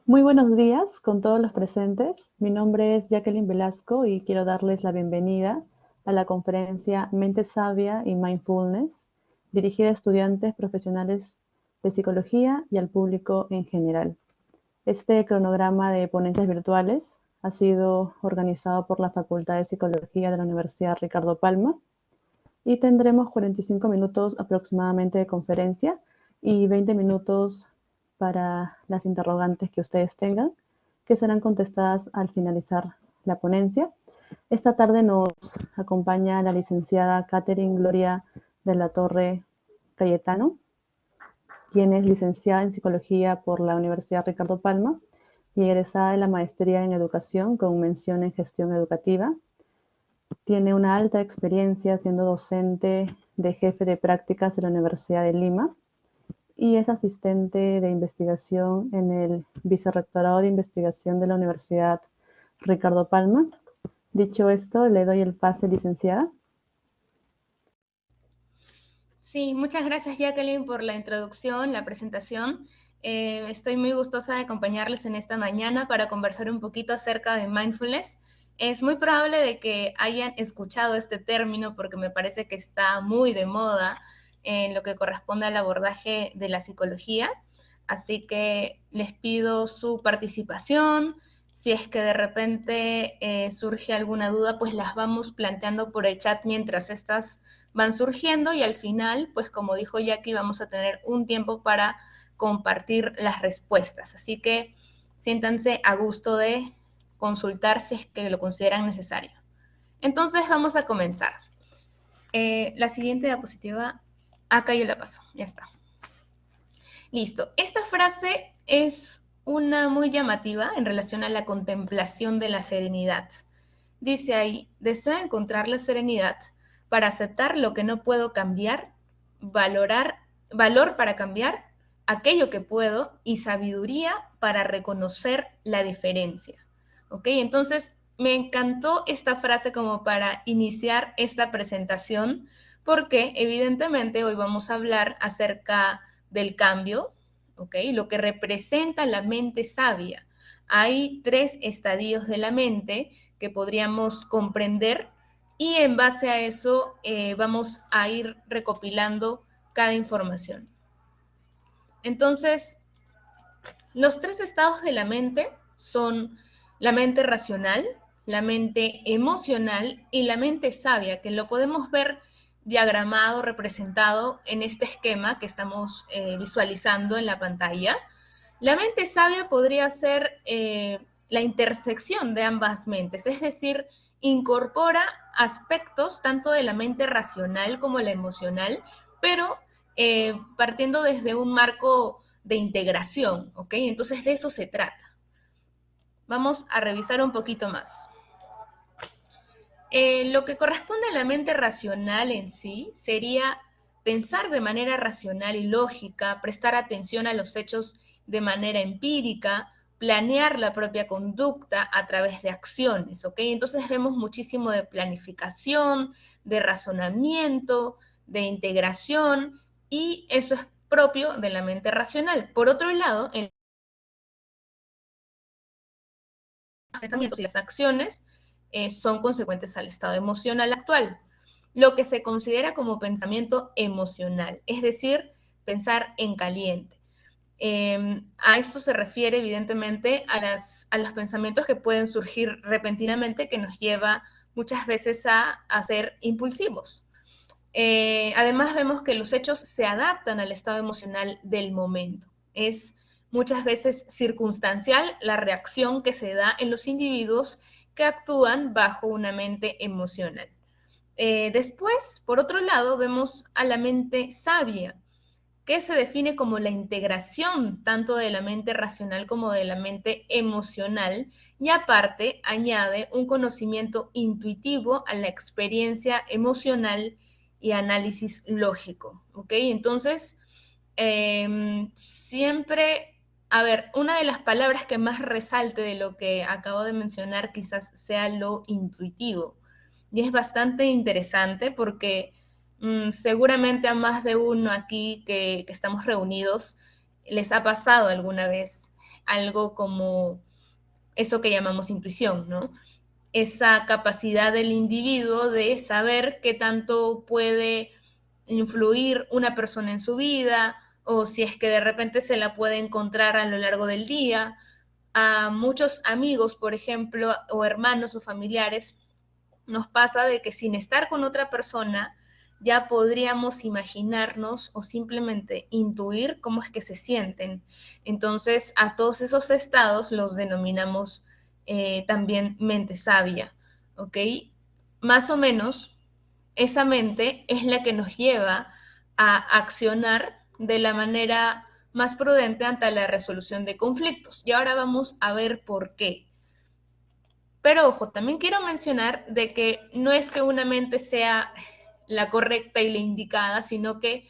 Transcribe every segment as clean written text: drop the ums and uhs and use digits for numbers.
Muy buenos días con todos los presentes. Mi nombre es Jacqueline Velasco y quiero darles la bienvenida a la conferencia Mente Sabia y Mindfulness, dirigida a estudiantes profesionales de psicología y al público en general. Este cronograma de ponencias virtuales ha sido organizado por la Facultad de Psicología de la Universidad Ricardo Palma y tendremos 45 minutos aproximadamente de conferencia y 20 minutos para las interrogantes que ustedes tengan, que serán contestadas al finalizar la ponencia. Esta tarde nos acompaña la licenciada Catherine Gloria de la Torre Cayetano, quien es licenciada en Psicología por la Universidad Ricardo Palma y egresada de la Maestría en Educación con mención en Gestión Educativa. Tiene una alta experiencia siendo docente de jefe de prácticas en la Universidad de Lima y es asistente de investigación en el Vicerrectorado de Investigación de la Universidad Ricardo Palma. Dicho esto, le doy el pase, licenciada. Sí, muchas gracias Jacqueline por la introducción, la presentación. Estoy muy gustosa de acompañarles en esta mañana para conversar un poquito acerca de mindfulness. Es muy probable de que hayan escuchado este término porque me parece que está muy de moda en lo que corresponde al abordaje de la psicología. Así que les pido su participación. Si es que de repente surge alguna duda, pues las vamos planteando por el chat mientras estas van surgiendo y al final, pues como dijo Jackie, vamos a tener un tiempo para compartir las respuestas. Así que siéntanse a gusto de consultar si es que lo consideran necesario. Entonces vamos a comenzar. La siguiente diapositiva, acá yo la paso, ya está. Listo. Esta frase es una muy llamativa en relación a la contemplación de la serenidad. Dice ahí, deseo encontrar la serenidad para aceptar lo que no puedo cambiar, valor para cambiar aquello que puedo y sabiduría para reconocer la diferencia. ¿Ok? Entonces, me encantó esta frase como para iniciar esta presentación porque evidentemente hoy vamos a hablar acerca del cambio, ¿ok? Lo que representa la mente sabia. Hay 3 estadios de la mente que podríamos comprender y en base a eso vamos a ir recopilando cada información. Entonces, los 3 estados de la mente son la mente racional, la mente emocional y la mente sabia, que lo podemos ver diagramado, representado en este esquema que estamos visualizando en la pantalla. La mente sabia podría ser la intersección de ambas mentes, es decir, incorpora aspectos tanto de la mente racional como la emocional, pero partiendo desde un marco de integración, ¿ok? Entonces de eso se trata. Vamos a revisar un poquito más. Lo que corresponde a la mente racional en sí sería pensar de manera racional y lógica, prestar atención a los hechos de manera empírica, planear la propia conducta a través de acciones, ¿ok? Entonces vemos muchísimo de planificación, de razonamiento, de integración y eso es propio de la mente racional. Por otro lado, en los pensamientos y las acciones son consecuentes al estado emocional actual, lo que se considera como pensamiento emocional, es decir, pensar en caliente. A esto se refiere evidentemente a los pensamientos que pueden surgir repentinamente que nos lleva muchas veces a ser impulsivos. Además vemos que los hechos se adaptan al estado emocional del momento. Es muchas veces circunstancial la reacción que se da en los individuos que actúan bajo una mente emocional. Después, por otro lado, vemos a la mente sabia, que se define como la integración tanto de la mente racional como de la mente emocional y aparte añade un conocimiento intuitivo a la experiencia emocional y análisis lógico. ¿Ok? Entonces, siempre, a ver, una de las palabras que más resalte de lo que acabo de mencionar quizás sea lo intuitivo. Y es bastante interesante porque seguramente a más de uno aquí que estamos reunidos les ha pasado alguna vez algo como eso que llamamos intuición, ¿no? Esa capacidad del individuo de saber qué tanto puede influir una persona en su vida, o si es que de repente se la puede encontrar a lo largo del día. A muchos amigos, por ejemplo, o hermanos o familiares, nos pasa de que sin estar con otra persona ya podríamos imaginarnos o simplemente intuir cómo es que se sienten. Entonces, a todos esos estados los denominamos también mente sabia, ¿ok? Más o menos, esa mente es la que nos lleva a accionar de la manera más prudente ante la resolución de conflictos. Y ahora vamos a ver por qué. Pero ojo, también quiero mencionar de que no es que una mente sea la correcta y la indicada, sino que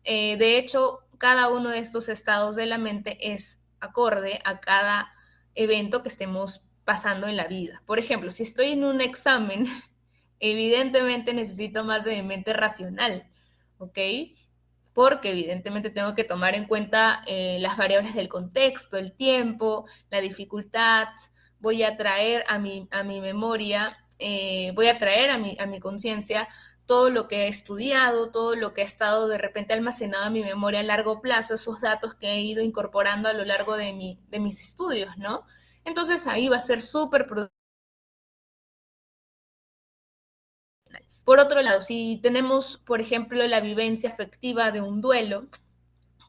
de hecho cada uno de estos estados de la mente es acorde a cada evento que estemos pasando en la vida. Por ejemplo, si estoy en un examen, evidentemente necesito más de mi mente racional, ¿ok? Porque evidentemente tengo que tomar en cuenta las variables del contexto, el tiempo, la dificultad. Voy a traer a mi memoria, voy a traer a mi conciencia todo lo que he estudiado, todo lo que ha estado de repente almacenado en mi memoria a largo plazo, esos datos que he ido incorporando a lo largo de mis estudios, ¿no? Entonces ahí va a ser súper productivo. Por otro lado, si tenemos, por ejemplo, la vivencia afectiva de un duelo,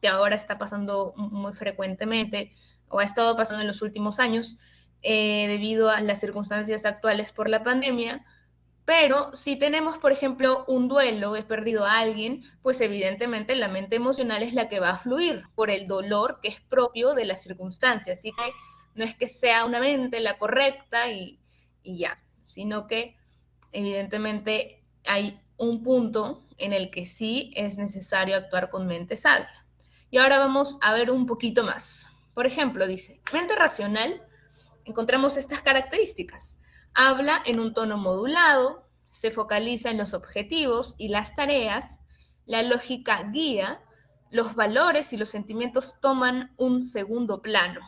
que ahora está pasando muy frecuentemente o ha estado pasando en los últimos años debido a las circunstancias actuales por la pandemia. Pero si tenemos, por ejemplo, un duelo, he perdido a alguien, pues evidentemente la mente emocional es la que va a fluir por el dolor que es propio de las circunstancias. Así que no es que sea una mente la correcta y ya, sino que evidentemente hay un punto en el que sí es necesario actuar con mente sabia. Y ahora vamos a ver un poquito más. Por ejemplo, dice, mente racional, encontramos estas características. Habla en un tono modulado, se focaliza en los objetivos y las tareas, la lógica guía, los valores y los sentimientos toman un segundo plano.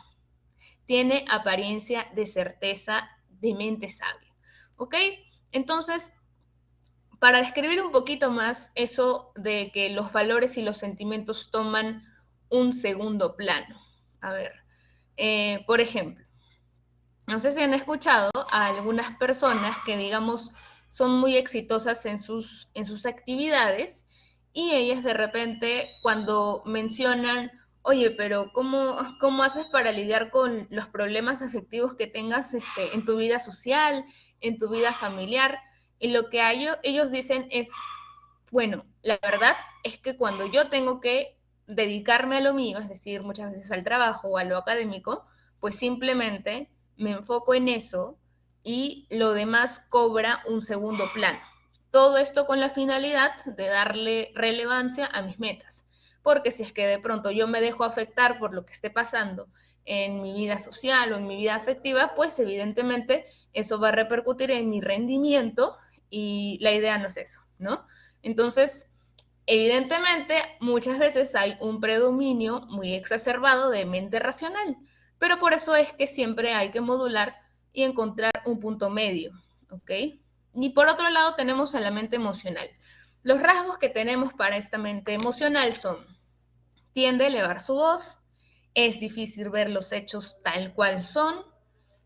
Tiene apariencia de certeza de mente sabia. ¿Ok? Entonces, para describir un poquito más eso de que los valores y los sentimientos toman un segundo plano. A ver, por ejemplo, no sé si han escuchado a algunas personas que, digamos, son muy exitosas en sus actividades y ellas de repente cuando mencionan, oye, pero ¿cómo haces para lidiar con los problemas afectivos que tengas en tu vida social, en tu vida familiar? Y lo que ellos dicen es, bueno, la verdad es que cuando yo tengo que dedicarme a lo mío, es decir, muchas veces al trabajo o a lo académico, pues simplemente me enfoco en eso y lo demás cobra un segundo plano. Todo esto con la finalidad de darle relevancia a mis metas. Porque si es que de pronto yo me dejo afectar por lo que esté pasando en mi vida social o en mi vida afectiva, pues evidentemente eso va a repercutir en mi rendimiento y la idea no es eso, ¿no? Entonces, evidentemente, muchas veces hay un predominio muy exacerbado de mente racional, pero por eso es que siempre hay que modular y encontrar un punto medio, ¿ok? Y por otro lado tenemos a la mente emocional. Los rasgos que tenemos para esta mente emocional son, tiende a elevar su voz, es difícil ver los hechos tal cual son,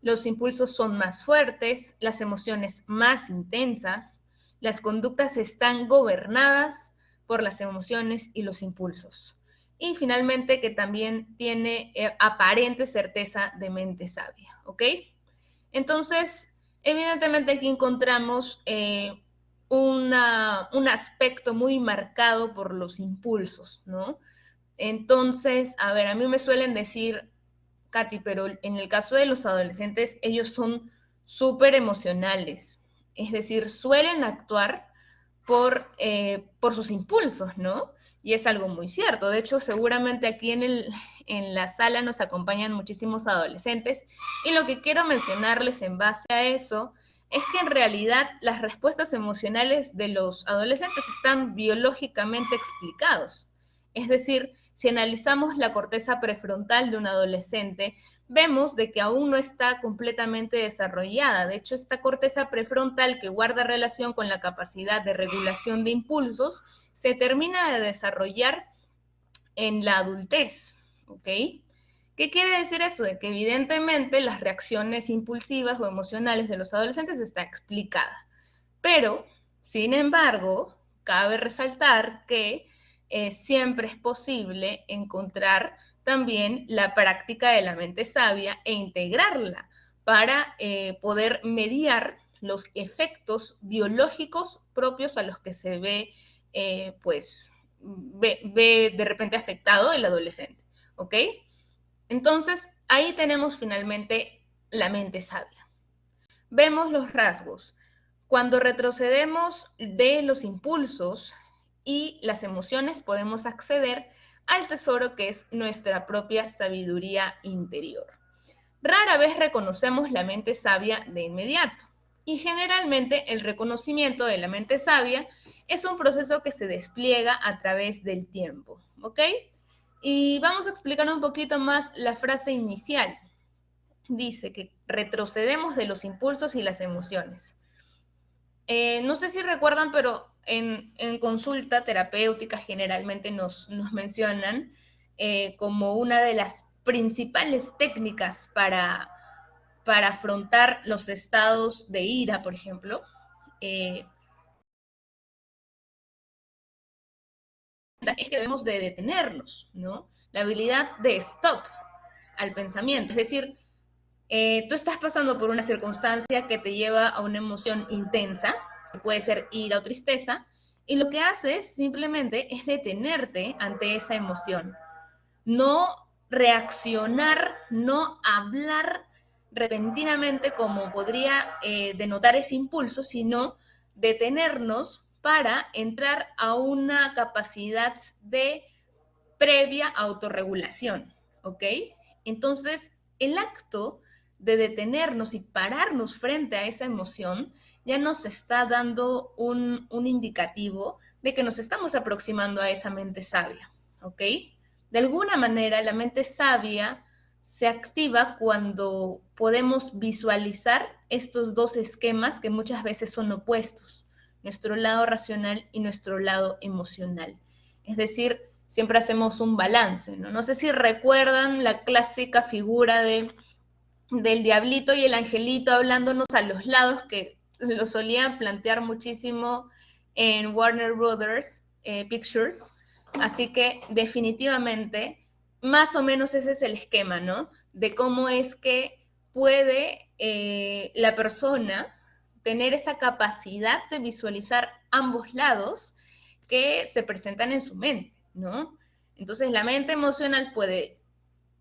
los impulsos son más fuertes, las emociones más intensas, las conductas están gobernadas por las emociones y los impulsos. Y finalmente que también tiene aparente certeza de mente sabia, ¿ok? Entonces, evidentemente aquí encontramos un aspecto muy marcado por los impulsos, ¿no? Entonces, a ver, a mí me suelen decir, Katy, pero en el caso de los adolescentes, ellos son súper emocionales, es decir, suelen actuar por sus impulsos, ¿no? Y es algo muy cierto. De hecho, seguramente aquí en la sala nos acompañan muchísimos adolescentes y lo que quiero mencionarles en base a eso es que en realidad las respuestas emocionales de los adolescentes están biológicamente explicados. Es decir, si analizamos la corteza prefrontal de un adolescente, vemos de que aún no está completamente desarrollada. De hecho, esta corteza prefrontal que guarda relación con la capacidad de regulación de impulsos se termina de desarrollar en la adultez, ¿ok? ¿Qué quiere decir eso? De que evidentemente las reacciones impulsivas o emocionales de los adolescentes está explicada. Pero, sin embargo, cabe resaltar que siempre es posible encontrar también la práctica de la mente sabia e integrarla para poder mediar los efectos biológicos propios a los que se ve, ve de repente afectado el adolescente, ¿ok? Entonces, ahí tenemos finalmente la mente sabia. Vemos los rasgos. Cuando retrocedemos de los impulsos y las emociones, podemos acceder al tesoro que es nuestra propia sabiduría interior. Rara vez reconocemos la mente sabia de inmediato y generalmente el reconocimiento de la mente sabia es un proceso que se despliega a través del tiempo, ¿ok? Y vamos a explicar un poquito más la frase inicial. Dice que retrocedemos de los impulsos y las emociones. No sé si recuerdan, pero en consulta terapéutica generalmente nos mencionan como una de las principales técnicas para afrontar los estados de ira, por ejemplo, es que debemos de detenernos, ¿no? La habilidad de stop al pensamiento, es decir, tú estás pasando por una circunstancia que te lleva a una emoción intensa, que puede ser ira o tristeza, y lo que haces simplemente es detenerte ante esa emoción. No reaccionar, no hablar repentinamente como podría denotar ese impulso, sino detenernos para entrar a una capacidad de previa autorregulación, ¿ok? Entonces, el acto de detenernos y pararnos frente a esa emoción ya nos está dando un indicativo de que nos estamos aproximando a esa mente sabia, ¿ok? De alguna manera, la mente sabia se activa cuando podemos visualizar estos dos esquemas que muchas veces son opuestos, nuestro lado racional y nuestro lado emocional. Es decir, siempre hacemos un balance, ¿no? No sé si recuerdan la clásica figura del diablito y el angelito hablándonos a los lados, que lo solían plantear muchísimo en Warner Brothers Pictures. Así que definitivamente, más o menos ese es el esquema, ¿no? De cómo es que puede la persona tener esa capacidad de visualizar ambos lados que se presentan en su mente, ¿no? Entonces la mente emocional puede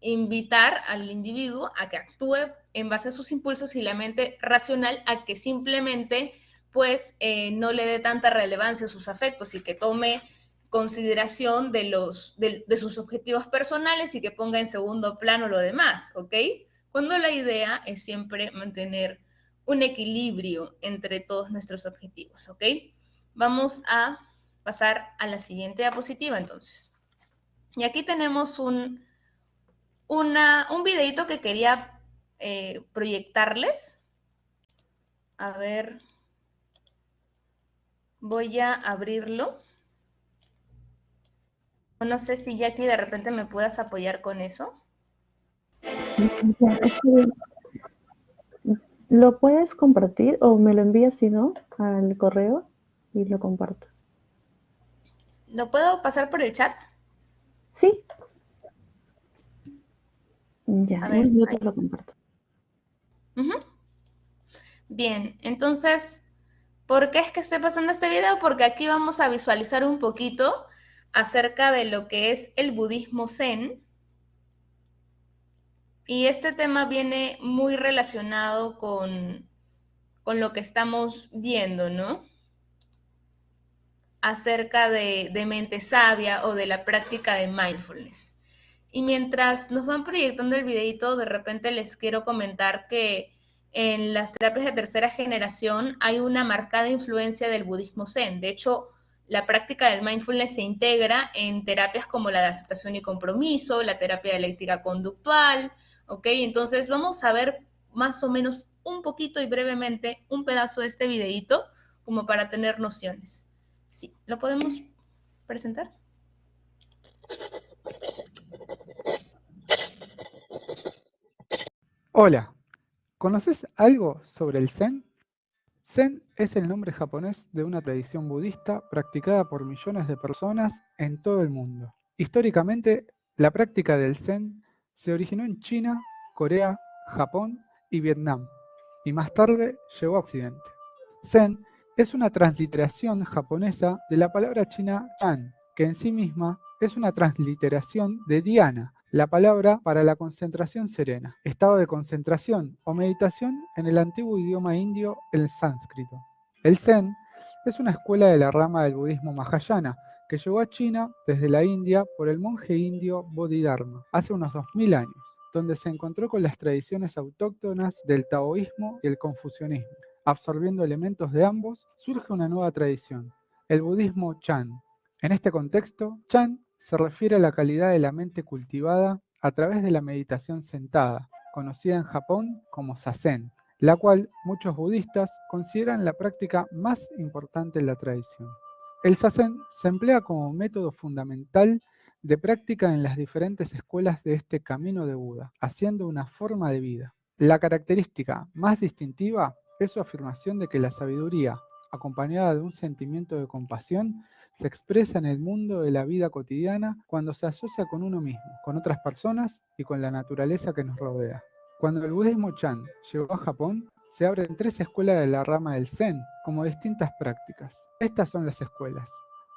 invitar al individuo a que actúe en base a sus impulsos y la mente racional a que simplemente pues no le dé tanta relevancia a sus afectos y que tome consideración de sus objetivos personales y que ponga en segundo plano lo demás, ¿ok? Cuando la idea es siempre mantener un equilibrio entre todos nuestros objetivos, ¿ok? Vamos a pasar a la siguiente diapositiva entonces. Y aquí tenemos un videito que quería proyectarles. A ver, voy a abrirlo. No sé si Jackie de repente me puedas apoyar con eso. ¿Lo puedes compartir o me lo envías, si no, al correo y lo comparto? ¿Lo puedo pasar por el chat? Sí, ya, A ver, yo ahí. te lo comparto. Bien, entonces, ¿por qué es que estoy pasando este video? Porque aquí vamos a visualizar un poquito acerca de lo que es el budismo zen. Y este tema viene muy relacionado con lo que estamos viendo, ¿no? Acerca de mente sabia o de la práctica de mindfulness. Y mientras nos van proyectando el videito, de repente les quiero comentar que en las terapias de tercera generación hay una marcada influencia del budismo zen. De hecho, la práctica del mindfulness se integra en terapias como la de aceptación y compromiso, la terapia dialéctica conductual, ¿ok? Entonces vamos a ver más o menos un poquito y brevemente un pedazo de este videíto como para tener nociones. Sí, ¿lo podemos presentar? Hola, ¿conoces algo sobre el Zen? Zen es el nombre japonés de una tradición budista practicada por millones de personas en todo el mundo. Históricamente, la práctica del Zen se originó en China, Corea, Japón y Vietnam, y más tarde llegó a Occidente. Zen es una transliteración japonesa de la palabra china Chan, que en sí misma es una transliteración de Dhyana, la palabra para la concentración serena, estado de concentración o meditación en el antiguo idioma indio, el sánscrito. El Zen es una escuela de la rama del budismo Mahayana que llegó a China desde la India por el monje indio Bodhidharma hace unos 2000 años, donde se encontró con las tradiciones autóctonas del taoísmo y el confucianismo. Absorbiendo elementos de ambos, surge una nueva tradición, el budismo Chan. En este contexto, Chan se refiere a la calidad de la mente cultivada a través de la meditación sentada, conocida en Japón como Zazen, la cual muchos budistas consideran la práctica más importante en la tradición. El Zazen se emplea como método fundamental de práctica en las diferentes escuelas de este camino de Buda, haciendo una forma de vida. La característica más distintiva es su afirmación de que la sabiduría, acompañada de un sentimiento de compasión, se expresa en el mundo de la vida cotidiana cuando se asocia con uno mismo, con otras personas y con la naturaleza que nos rodea. Cuando el budismo Chan llegó a Japón, se abren 3 escuelas de la rama del Zen, como distintas prácticas. Estas son las escuelas: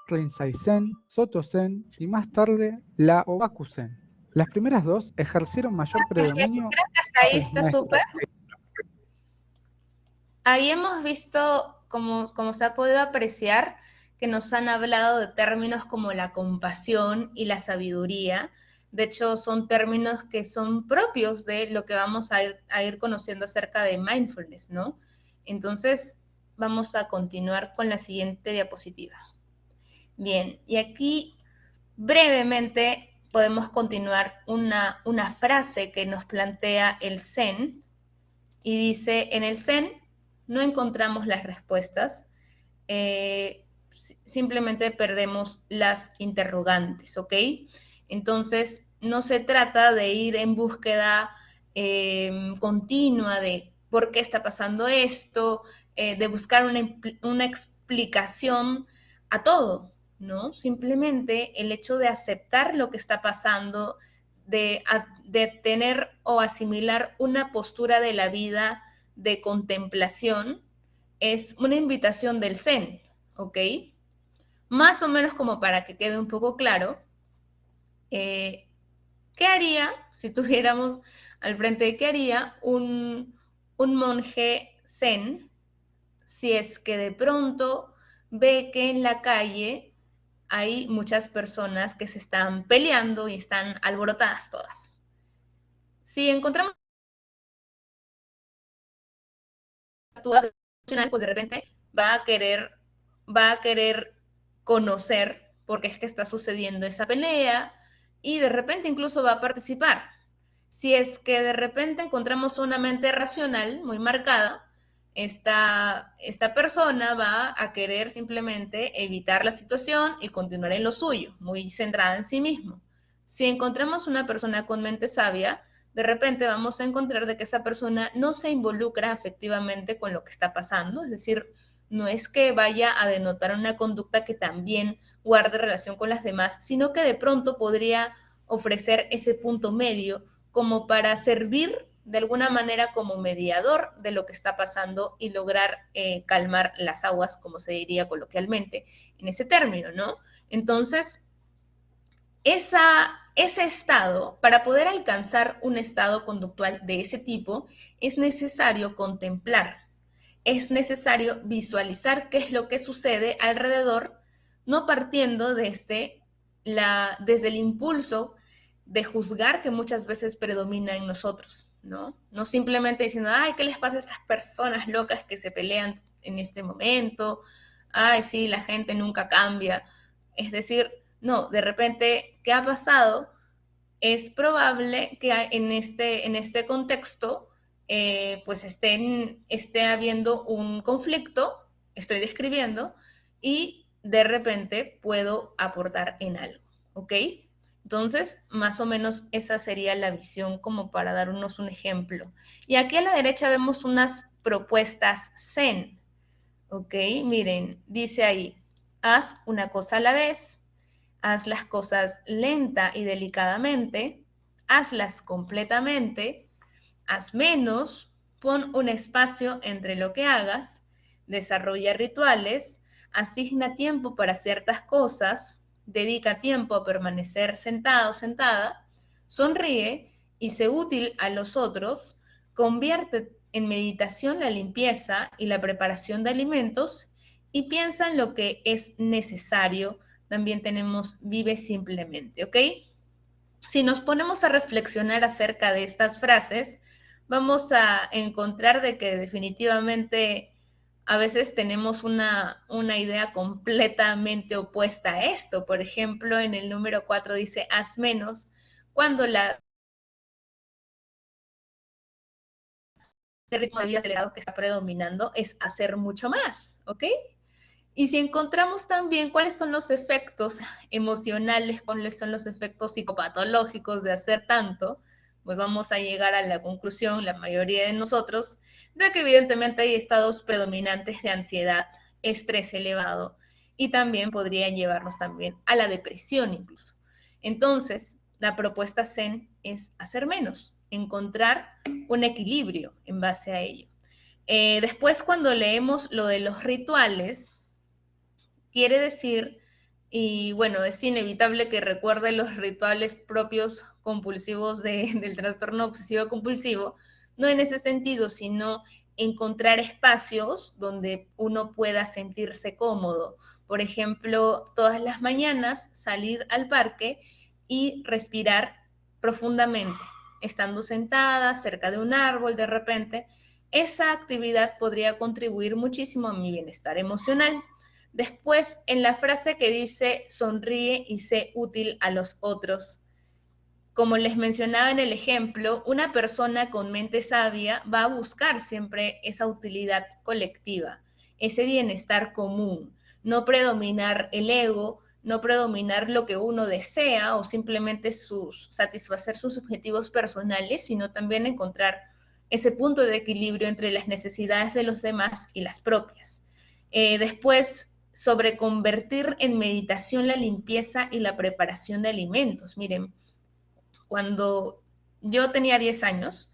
Rinzai Zen, Soto Zen y más tarde la Obaku Zen. Las primeras 2 ejercieron mayor predominio Creo que hasta ahí en los está súper. maestros. Ahí hemos visto, como se ha podido apreciar, que nos han hablado de términos como la compasión y la sabiduría. De hecho, son términos que son propios de lo que vamos a ir conociendo acerca de mindfulness, ¿no? Entonces, vamos a continuar con la siguiente diapositiva. Bien, y aquí brevemente podemos continuar una frase que nos plantea el Zen, y dice, en el Zen no encontramos las respuestas, simplemente perdemos las interrogantes, ¿ok? Entonces, no se trata de ir en búsqueda continua de por qué está pasando esto, de buscar una explicación a todo, ¿no? Simplemente el hecho de aceptar lo que está pasando, de tener o asimilar una postura de la vida de contemplación, es una invitación del Zen, ¿ok? Más o menos como para que quede un poco claro, ¿qué haría si tuviéramos al frente, qué haría un monje Zen si es que de pronto ve que en la calle hay muchas personas que se están peleando y están alborotadas todas? Si encontramos pues de repente va a querer conocer por qué es que está sucediendo esa pelea y de repente incluso va a participar. Si es que de repente encontramos una mente racional muy marcada, esta persona va a querer simplemente evitar la situación y continuar en lo suyo, muy centrada en sí mismo. Si encontramos una persona con mente sabia, de repente vamos a encontrar de que esa persona no se involucra afectivamente con lo que está pasando, es decir, no es que vaya a denotar una conducta que también guarde relación con las demás, sino que de pronto podría ofrecer ese punto medio como para servir de alguna manera como mediador de lo que está pasando y lograr calmar las aguas, como se diría coloquialmente en ese término, ¿no? Entonces, ese estado, para poder alcanzar un estado conductual de ese tipo, es necesario contemplar, es necesario visualizar qué es lo que sucede alrededor, no partiendo desde el impulso de juzgar que muchas veces predomina en nosotros, ¿no? No simplemente diciendo, ay, ¿qué les pasa a estas personas locas que se pelean en este momento? ay, sí, la gente nunca cambia. Es decir, no, de repente, ¿qué ha pasado? Es probable que en este contexto pues esté habiendo un conflicto, estoy describiendo, y de repente puedo aportar en algo, ¿ok? Entonces, más o menos esa sería la visión como para darnos un ejemplo. Y aquí a la derecha vemos unas propuestas Zen, ¿ok? Miren, dice ahí, haz una cosa a la vez, haz las cosas lenta y delicadamente, hazlas completamente, haz menos, pon un espacio entre lo que hagas, desarrolla rituales, asigna tiempo para ciertas cosas, dedica tiempo a permanecer sentado, sentada, sonríe y sé útil a los otros, convierte en meditación la limpieza y la preparación de alimentos y piensa en lo que es necesario. También tenemos vive simplemente, ¿ok? Si nos ponemos a reflexionar acerca de estas frases, vamos a encontrar de que definitivamente a veces tenemos una idea completamente opuesta a esto. Por ejemplo, en el número 4 dice, haz menos, cuando el ritmo de vida acelerado que está predominando es hacer mucho más, ¿ok? Y si encontramos también cuáles son los efectos emocionales, cuáles son los efectos psicopatológicos de hacer tanto, pues vamos a llegar a la conclusión, la mayoría de nosotros, de que evidentemente hay estados predominantes de ansiedad, estrés elevado, y también podrían llevarnos también a la depresión incluso. Entonces, la propuesta Zen es hacer menos, encontrar un equilibrio en base a ello. Después, cuando leemos lo de los rituales, quiere decir, y bueno, es inevitable que recuerde los rituales propios compulsivos del trastorno obsesivo compulsivo, no en ese sentido, sino encontrar espacios donde uno pueda sentirse cómodo. Por ejemplo, todas las mañanas salir al parque y respirar profundamente, estando sentada cerca de un árbol de repente. Esa actividad podría contribuir muchísimo a mi bienestar emocional. Después, en la frase que dice sonríe y sé útil a los otros, como les mencionaba en el ejemplo, una persona con mente sabia va a buscar siempre esa utilidad colectiva, ese bienestar común, no predominar el ego, no predominar lo que uno desea o simplemente satisfacer sus objetivos personales, sino también encontrar ese punto de equilibrio entre las necesidades de los demás y las propias. Después, sobre convertir en meditación la limpieza y la preparación de alimentos. Miren, cuando yo tenía 10 años,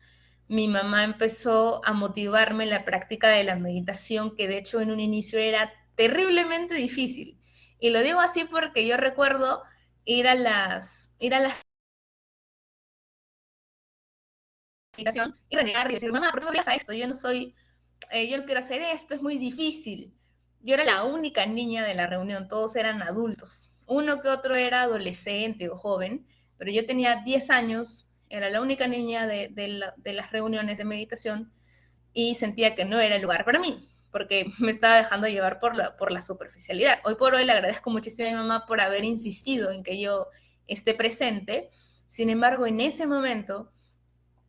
mi mamá empezó a motivarme en la práctica de la meditación, que de hecho en un inicio era terriblemente difícil. Y lo digo así porque yo recuerdo ir a las meditación y renegar y decir, mamá, ¿por qué me obligas a esto? Yo no soy, yo no quiero hacer esto, es muy difícil. Yo era la única niña de la reunión, todos eran adultos. Uno que otro era adolescente o joven, pero yo tenía 10 años, era la única niña de las reuniones de meditación y sentía que no era el lugar para mí, porque me estaba dejando llevar por la superficialidad. Hoy por hoy le agradezco muchísimo a mi mamá por haber insistido en que yo esté presente. Sin embargo, en ese momento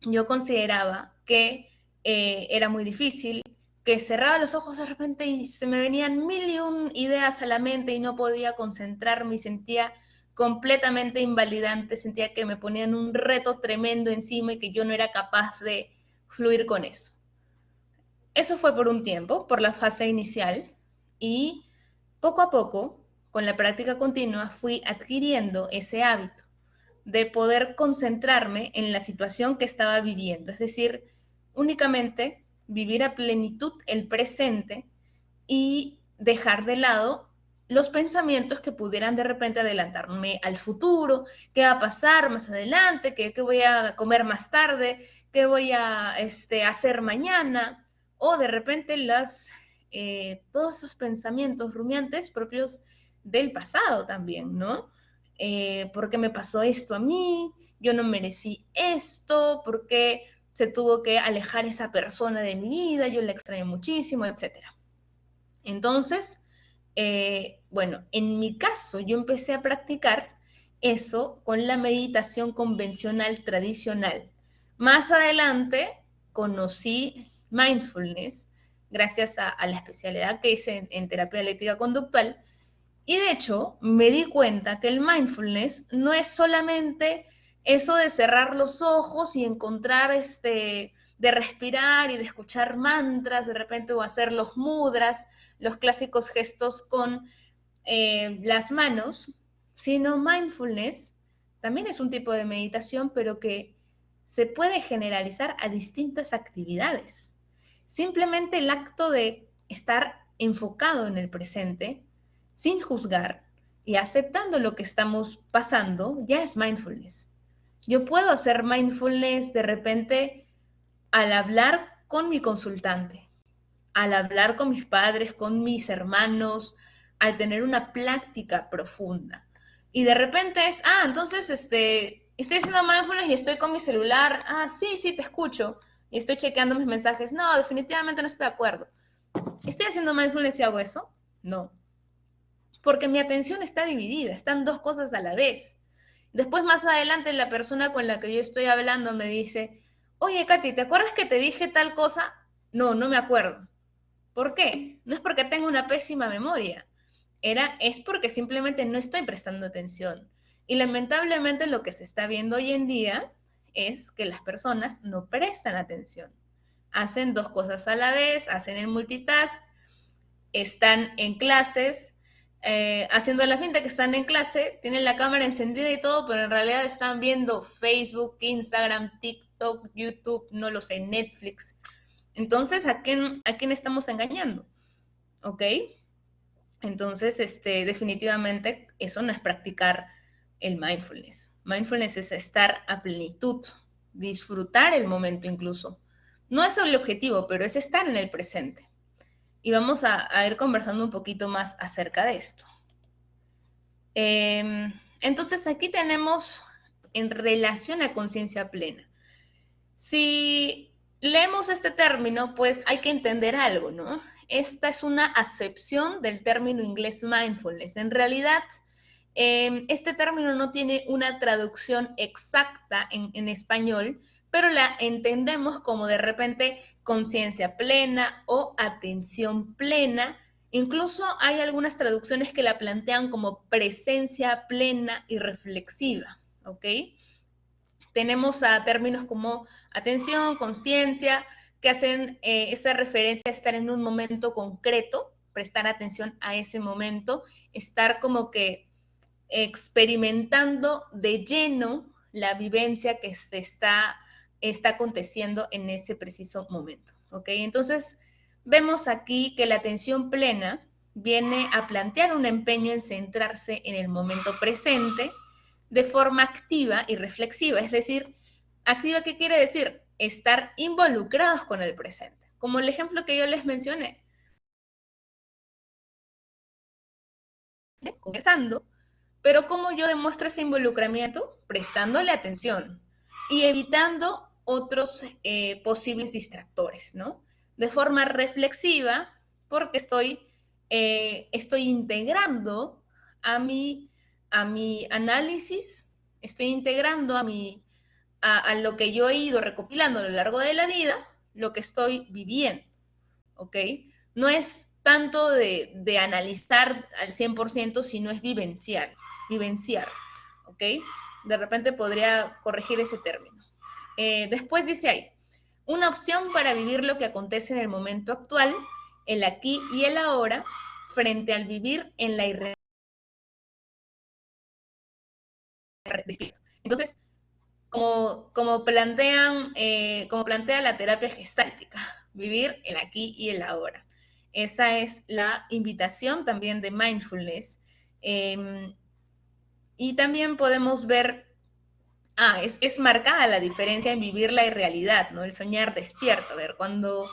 yo consideraba que era muy difícil, que cerraba los ojos de repente y se me venían mil y un ideas a la mente y no podía concentrarme y sentía completamente invalidante, sentía que me ponían un reto tremendo encima y que yo no era capaz de fluir con eso. Eso fue por un tiempo, por la fase inicial, y poco a poco, con la práctica continua, fui adquiriendo ese hábito de poder concentrarme en la situación que estaba viviendo, es decir, únicamente vivir a plenitud el presente y dejar de lado los pensamientos que pudieran de repente adelantarme al futuro, qué va a pasar más adelante, qué voy a comer más tarde, qué voy a hacer mañana, o de repente todos esos pensamientos rumiantes propios del pasado también, ¿no? ¿Por qué me pasó esto a mí? Yo no merecí esto, ¿por qué se tuvo que alejar esa persona de mi vida? Yo la extraño muchísimo, etcétera. Entonces, Bueno, en mi caso, yo empecé a practicar eso con la meditación convencional tradicional. Más adelante conocí mindfulness gracias a la especialidad que hice en terapia dialéctica conductual, y de hecho me di cuenta que el mindfulness no es solamente eso de cerrar los ojos y encontrar de respirar y de escuchar mantras de repente, o hacer los mudras, los clásicos gestos con las manos, sino mindfulness también es un tipo de meditación, pero que se puede generalizar a distintas actividades. Simplemente el acto de estar enfocado en el presente, sin juzgar y aceptando lo que estamos pasando, ya es mindfulness. Yo puedo hacer mindfulness de repente al hablar con mi consultante, al hablar con mis padres, con mis hermanos, al tener una plática profunda. Y de repente es, entonces estoy haciendo mindfulness y estoy con mi celular. Sí, sí, te escucho. Y estoy chequeando mis mensajes. No, definitivamente no estoy de acuerdo. ¿Estoy haciendo mindfulness y hago eso? No. Porque mi atención está dividida, están dos cosas a la vez. Después, más adelante, la persona con la que yo estoy hablando me dice, oye, Katy, ¿te acuerdas que te dije tal cosa? No, no me acuerdo. ¿Por qué? No es porque tengo una pésima memoria, es porque simplemente no estoy prestando atención. Y lamentablemente lo que se está viendo hoy en día es que las personas no prestan atención. Hacen dos cosas a la vez, hacen el multitask, están en clases, haciendo la finta que están en clase, tienen la cámara encendida y todo, pero en realidad están viendo Facebook, Instagram, TikTok, YouTube, no lo sé, Netflix. Entonces, ¿a quién estamos engañando? ¿Ok? Entonces, definitivamente eso no es practicar el mindfulness. Mindfulness es estar a plenitud, disfrutar el momento incluso. No es el objetivo, pero es estar en el presente. Y vamos a ir conversando un poquito más acerca de esto. Entonces, aquí tenemos en relación a conciencia plena. Si leemos este término, pues hay que entender algo, ¿no? Esta es una acepción del término inglés mindfulness. En realidad, este término no tiene una traducción exacta en español, pero la entendemos como de repente conciencia plena o atención plena. Incluso hay algunas traducciones que la plantean como presencia plena y reflexiva, ¿ok? Tenemos a términos como atención, conciencia, que hacen esa referencia a estar en un momento concreto, prestar atención a ese momento, estar como que experimentando de lleno la vivencia que se está aconteciendo en ese preciso momento. ¿Ok? Entonces, vemos aquí que la atención plena viene a plantear un empeño en centrarse en el momento presente de forma activa y reflexiva. Es decir, activa, ¿qué quiere decir? Estar involucrados con el presente. Como el ejemplo que yo les mencioné. Conversando, pero ¿cómo yo demuestro ese involucramiento? Prestándole atención y evitando otros posibles distractores, ¿no? De forma reflexiva, porque estoy integrando a mi análisis, estoy integrando a lo que yo he ido recopilando a lo largo de la vida, lo que estoy viviendo, ¿ok? No es tanto de analizar al 100%, sino es vivenciar, ¿ok? De repente podría corregir ese término. Después dice ahí, una opción para vivir lo que acontece en el momento actual, el aquí y el ahora, frente al vivir en la irrealidad. Entonces, como plantea la terapia gestáltica, vivir el aquí y el ahora. Esa es la invitación también de mindfulness. Y también podemos ver, es marcada la diferencia en vivir la irrealidad, ¿no? El soñar despierto. A ver, cuando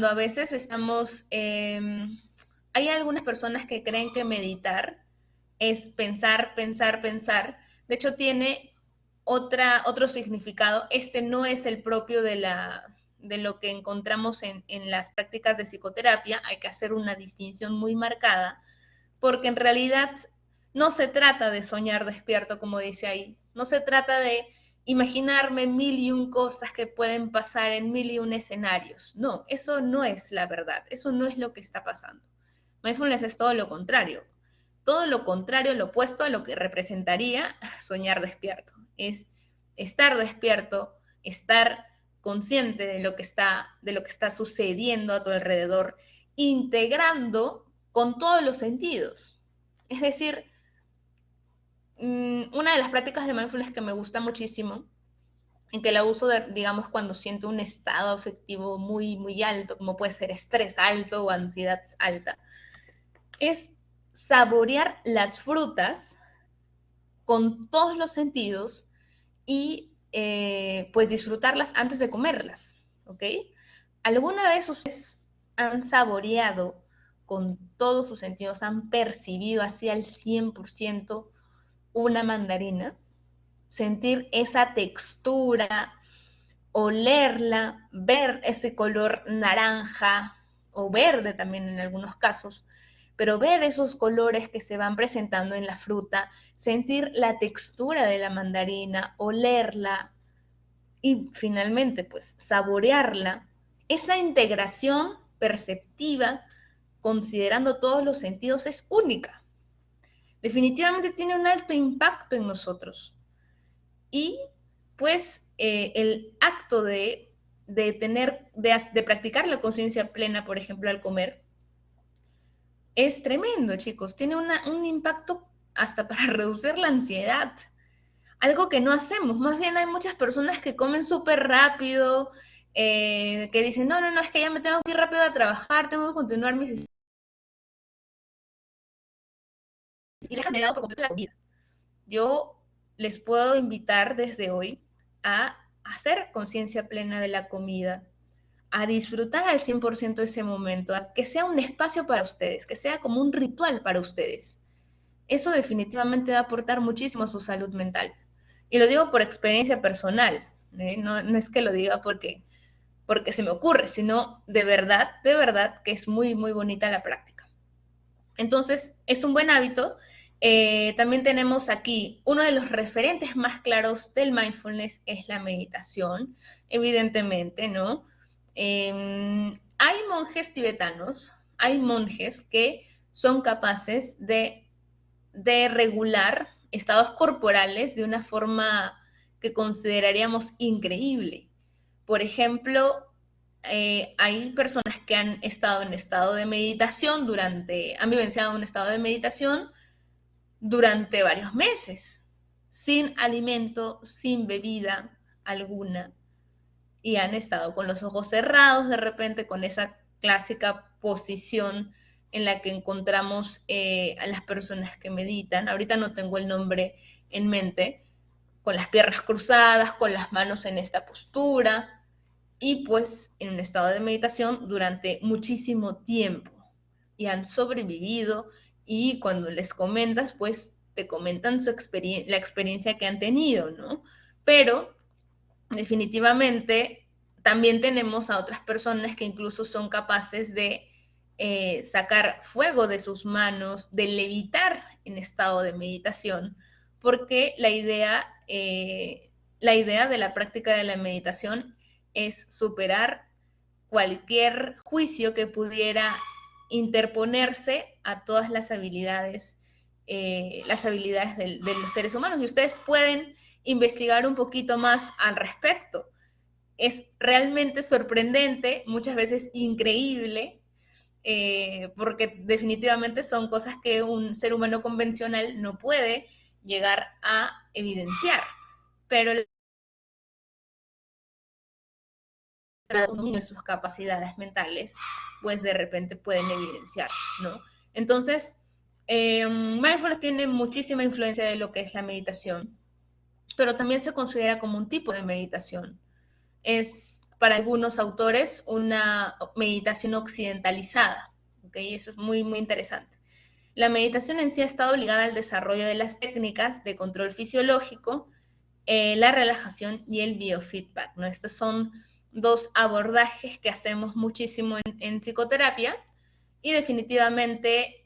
a veces estamos, hay algunas personas que creen que meditar es pensar, pensar, pensar. De hecho, tiene otro significado. Este no es el propio de de lo que encontramos en las prácticas de psicoterapia, hay que hacer una distinción muy marcada, porque en realidad no se trata de soñar despierto, como dice ahí, no se trata de imaginarme 1001 cosas que pueden pasar en 1001 escenarios. No, eso no es la verdad, eso no es lo que está pasando. Mindfulness es todo lo contrario, lo opuesto a lo que representaría soñar despierto. Es estar despierto, estar consciente de lo que está sucediendo a tu alrededor, integrando con todos los sentidos. Es decir, una de las prácticas de mindfulness que me gusta muchísimo, en que la uso, digamos, cuando siento un estado afectivo muy, muy alto, como puede ser estrés alto o ansiedad alta, es saborear las frutas con todos los sentidos y pues disfrutarlas antes de comerlas, ¿ok? ¿Alguna vez ustedes han saboreado con todos sus sentidos, han percibido así al 100% una mandarina? Sentir esa textura, olerla, ver ese color naranja o verde también en algunos casos, pero ver esos colores que se van presentando en la fruta, sentir la textura de la mandarina, olerla y finalmente pues saborearla, esa integración perceptiva considerando todos los sentidos es única. Definitivamente tiene un alto impacto en nosotros. Y pues el acto de practicar la conciencia plena, por ejemplo, al comer, es tremendo, chicos. Tiene un impacto hasta para reducir la ansiedad. Algo que no hacemos. Más bien hay muchas personas que comen súper rápido, que dicen, no, es que ya me tengo que ir rápido a trabajar, tengo que continuar mis... Y dejan de lado por completo la comida. Yo les puedo invitar desde hoy a hacer conciencia plena de la comida, a disfrutar al 100% ese momento, a que sea un espacio para ustedes, que sea como un ritual para ustedes. Eso definitivamente va a aportar muchísimo a su salud mental. Y lo digo por experiencia personal, no es que lo diga porque se me ocurre, sino de verdad que es muy, muy bonita la práctica. Entonces, es un buen hábito. También tenemos aquí uno de los referentes más claros del mindfulness es la meditación, evidentemente, ¿no? Hay monjes tibetanos, hay monjes que son capaces de regular estados corporales de una forma que consideraríamos increíble. Por ejemplo, hay personas que han estado en estado de meditación han vivenciado un estado de meditación durante varios meses, sin alimento, sin bebida alguna, y han estado con los ojos cerrados de repente, con esa clásica posición en la que encontramos a las personas que meditan. Ahorita no tengo el nombre en mente, con las piernas cruzadas, con las manos en esta postura, y pues en un estado de meditación durante muchísimo tiempo, y han sobrevivido, y cuando les comentas, pues te comentan la experiencia que han tenido, ¿no? Pero definitivamente también tenemos a otras personas que incluso son capaces de sacar fuego de sus manos, de levitar en estado de meditación, porque la idea de la práctica de la meditación es superar cualquier juicio que pudiera interponerse a todas las habilidades de los seres humanos. Y ustedes pueden investigar un poquito más al respecto. Es realmente sorprendente, muchas veces increíble, porque definitivamente son cosas que un ser humano convencional no puede llegar a evidenciar. Pero el dominio de sus capacidades mentales, pues de repente pueden evidenciar, ¿no? Entonces, mindfulness tiene muchísima influencia de lo que es la meditación, pero también se considera como un tipo de meditación. Es para algunos autores una meditación occidentalizada, ¿ok? Eso es muy, muy interesante. La meditación en sí ha estado ligada al desarrollo de las técnicas de control fisiológico, la relajación y el biofeedback, ¿no? Estas son dos abordajes que hacemos muchísimo en psicoterapia, y definitivamente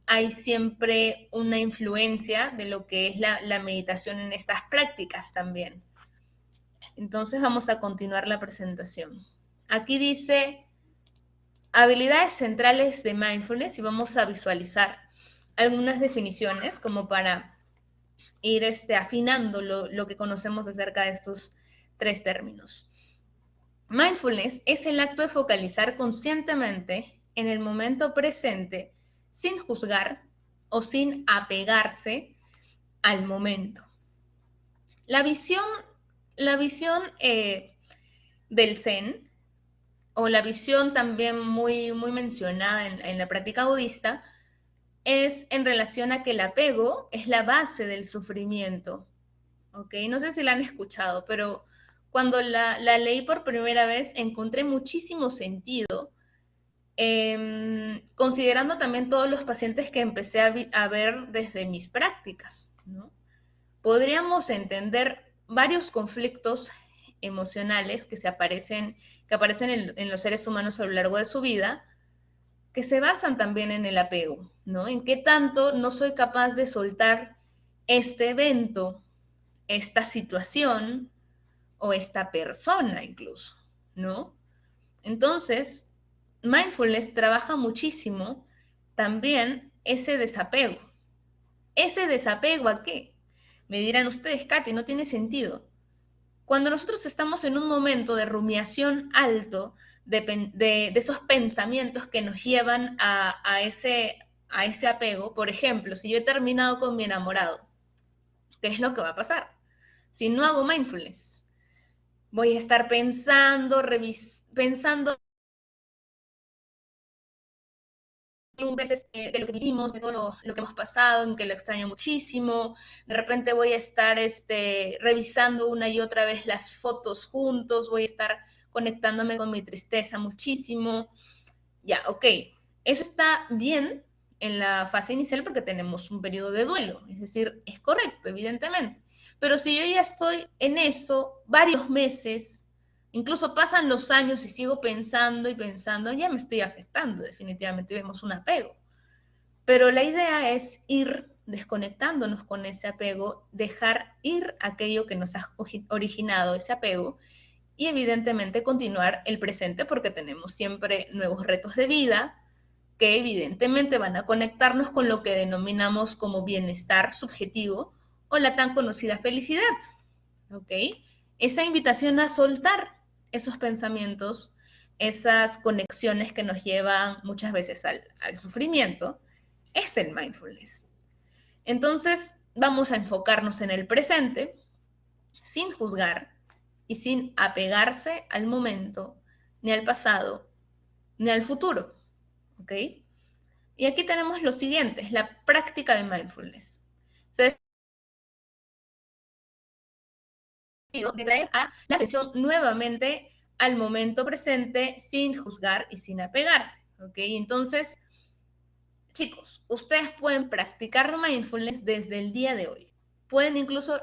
hay siempre una influencia de lo que es la meditación en estas prácticas también. Entonces vamos a continuar la presentación. Aquí dice habilidades centrales de mindfulness y vamos a visualizar algunas definiciones como para ir afinando lo que conocemos acerca de estos tres términos. Mindfulness es el acto de focalizar conscientemente en el momento presente sin juzgar o sin apegarse al momento. La visión del Zen, o la visión también muy mencionada en la práctica budista, es en relación a que el apego es la base del sufrimiento. ¿Ok? No sé si la han escuchado, pero cuando la leí por primera vez encontré muchísimo sentido, considerando también todos los pacientes que empecé a ver desde mis prácticas, ¿no? Podríamos entender varios conflictos emocionales que aparecen en los seres humanos a lo largo de su vida, que se basan también en el apego, ¿no? En qué tanto no soy capaz de soltar este evento, esta situación o esta persona incluso, ¿no? Entonces, mindfulness trabaja muchísimo también ese desapego. ¿Ese desapego a qué? Me dirán ustedes, Katy, no tiene sentido. Cuando nosotros estamos en un momento de rumiación alto, de esos pensamientos que nos llevan a ese apego, por ejemplo, si yo he terminado con mi enamorado, ¿qué es lo que va a pasar? Si no hago mindfulness, voy a estar pensando veces de lo que vivimos, de todo lo que hemos pasado, en que lo extraño muchísimo. De repente voy a estar revisando una y otra vez las fotos juntos, voy a estar conectándome con mi tristeza muchísimo. Ya, ok. Eso está bien en la fase inicial porque tenemos un periodo de duelo, es decir, es correcto, evidentemente. Pero si yo ya estoy en eso varios meses, incluso pasan los años y sigo pensando y pensando, ya me estoy afectando, definitivamente vemos un apego. Pero la idea es ir desconectándonos con ese apego, dejar ir aquello que nos ha originado ese apego y evidentemente continuar el presente porque tenemos siempre nuevos retos de vida que evidentemente van a conectarnos con lo que denominamos como bienestar subjetivo o la tan conocida felicidad. ¿Ok? Esa invitación a soltar esos pensamientos, esas conexiones que nos llevan muchas veces al sufrimiento, es el mindfulness. Entonces, vamos a enfocarnos en el presente, sin juzgar y sin apegarse al momento, ni al pasado, ni al futuro. ¿Ok? Y aquí tenemos lo siguiente, la práctica de mindfulness. Se de traer a la atención nuevamente al momento presente sin juzgar y sin apegarse. ¿Ok? Entonces, chicos, ustedes pueden practicar mindfulness desde el día de hoy. Pueden incluso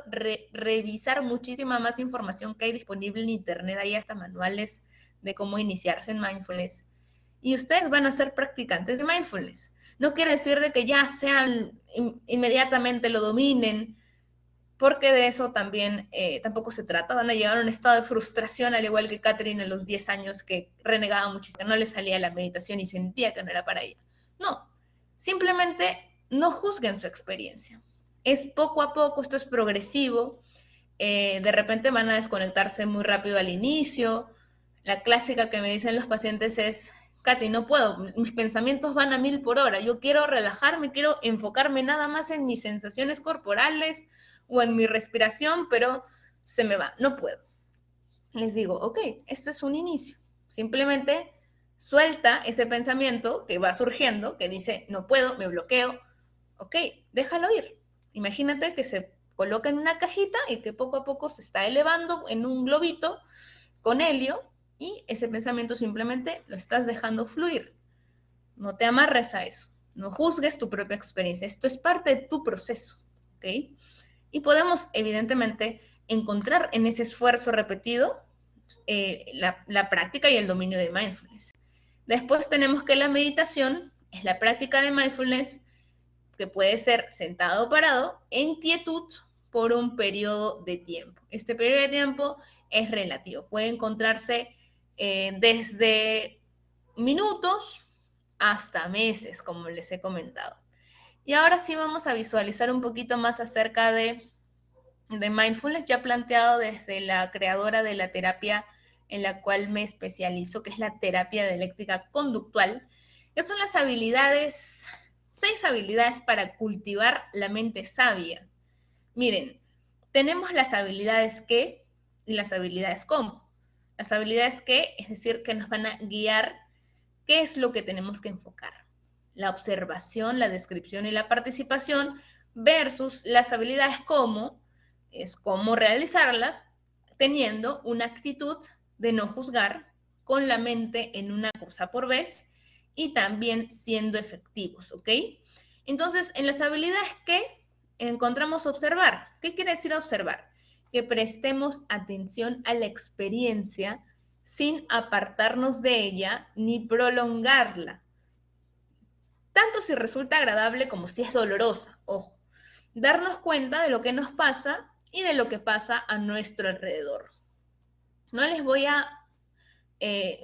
revisar muchísima más información que hay disponible en internet. Hay hasta manuales de cómo iniciarse en mindfulness. Y ustedes van a ser practicantes de mindfulness. No quiere decir de que ya sean inmediatamente lo dominen, porque de eso también tampoco se trata. Van a llegar a un estado de frustración, al igual que Catherine a los 10 años, que renegaba muchísimo, no le salía la meditación y sentía que no era para ella. No, simplemente no juzguen su experiencia. Es poco a poco, esto es progresivo. De repente van a desconectarse muy rápido al inicio. La clásica que me dicen los pacientes es: Katy, no puedo, mis pensamientos van a 1000 por hora, yo quiero relajarme, quiero enfocarme nada más en mis sensaciones corporales o en mi respiración, pero se me va, no puedo. Les digo, ok, esto es un inicio, simplemente suelta ese pensamiento que va surgiendo, que dice, no puedo, me bloqueo, ok, déjalo ir. Imagínate que se coloca en una cajita y que poco a poco se está elevando en un globito con helio, y ese pensamiento simplemente lo estás dejando fluir. No te amarres a eso. No juzgues tu propia experiencia. Esto es parte de tu proceso. ¿Ok? Y podemos, evidentemente, encontrar en ese esfuerzo repetido la práctica y el dominio de mindfulness. Después tenemos que la meditación es la práctica de mindfulness que puede ser sentado o parado en quietud por un periodo de tiempo. Este periodo de tiempo es relativo, puede encontrarse desde minutos hasta meses, como les he comentado. Y ahora sí vamos a visualizar un poquito más acerca de mindfulness, ya planteado desde la creadora de la terapia en la cual me especializo, que es la terapia dialéctica conductual, que son las habilidades, 6 habilidades para cultivar la mente sabia. Miren, tenemos las habilidades qué y las habilidades cómo. Las habilidades qué, es decir, que nos van a guiar qué es lo que tenemos que enfocar. La observación, la descripción y la participación versus las habilidades cómo, es cómo realizarlas teniendo una actitud de no juzgar, con la mente en una cosa por vez y también siendo efectivos, ¿ok? Entonces, en las habilidades que encontramos observar. ¿Qué quiere decir observar? Que prestemos atención a la experiencia sin apartarnos de ella ni prolongarla, tanto si resulta agradable como si es dolorosa, ojo. Darnos cuenta de lo que nos pasa y de lo que pasa a nuestro alrededor. No les voy a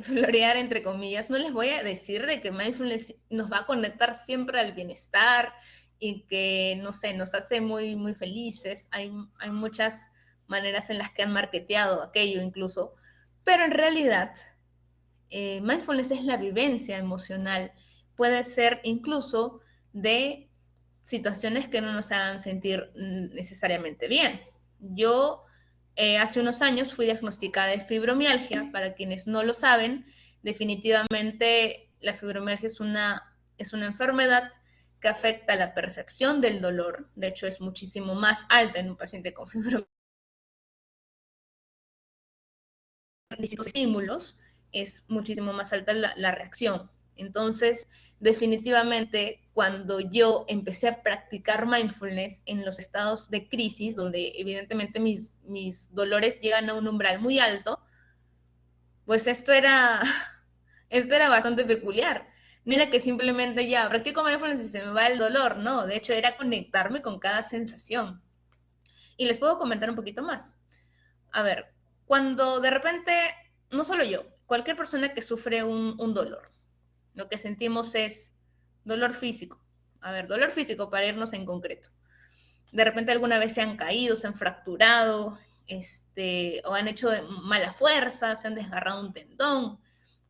florear, entre comillas, no les voy a decir de que mindfulness nos va a conectar siempre al bienestar y que, no sé, nos hace muy, muy felices. Hay muchas maneras en las que han marketeado aquello incluso, pero en realidad mindfulness es la vivencia emocional. Puede ser incluso de situaciones que no nos hagan sentir necesariamente bien. Yo hace unos años fui diagnosticada de fibromialgia. Para quienes no lo saben, definitivamente la fibromialgia es una enfermedad que afecta la percepción del dolor. De hecho, es muchísimo más alta en un paciente con fibromialgia. Distintos estímulos, es muchísimo más alta la reacción. Entonces, definitivamente, cuando yo empecé a practicar mindfulness en los estados de crisis, donde evidentemente mis dolores llegan a un umbral muy alto, pues esto era bastante peculiar. No era que simplemente ya practico mindfulness y se me va el dolor, no. De hecho, era conectarme con cada sensación. Y les puedo comentar un poquito más. A ver, cuando de repente, no solo yo, cualquier persona que sufre un dolor, lo que sentimos es dolor físico. A ver, dolor físico para irnos en concreto. De repente alguna vez se han caído, se han fracturado, o han hecho mala fuerza, se han desgarrado un tendón.